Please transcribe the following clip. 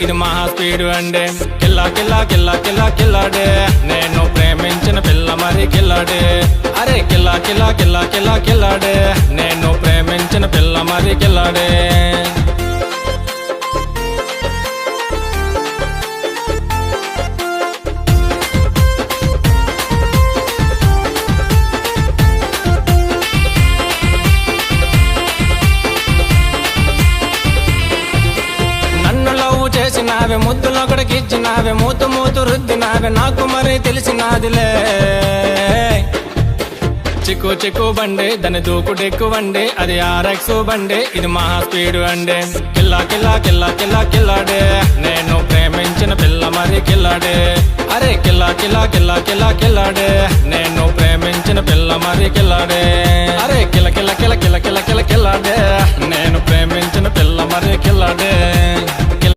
ఇది మహా స్పీడ్ అండే కిల్లా కిల్లా కిల్లా కిల్లా కిల్లాడే నేను ప్రేమించిన పిల్ల మరి కిల్లాడే అరే కిల్లా కిల్లా కిల్లా కిల్లా కిల్లాడే నేను ప్రేమించిన పిల్ల మరి కిల్లాడే చేసినావే ముద్దులో ఒకడికి ఇచ్చినావే మూతు మూతు రుద్దినావే నాకు మరి తెలిసినాదిలే చిక్కు చిక్కు బండి దాని దూకుడెక్కు వండి అది ఆర్ఎక్స్ బండి ఇది మహా స్పీడ్ అండి కిల్లా కిల్లా కిల్లా కిల్లా కిల్లాడే నేను ప్రేమించిన పిల్ల మరి కిల్లాడే అరే కిల్లా కిల్లా కిల్లా కిల్లా కిల్లాడే నేను ప్రేమించిన పిల్ల మరి కిల్లాడే అరే కిల కిల కిల కిల కిల కిల కిల్లాడే నేను ప్రేమించిన పిల్ల మరి కిల్లాడే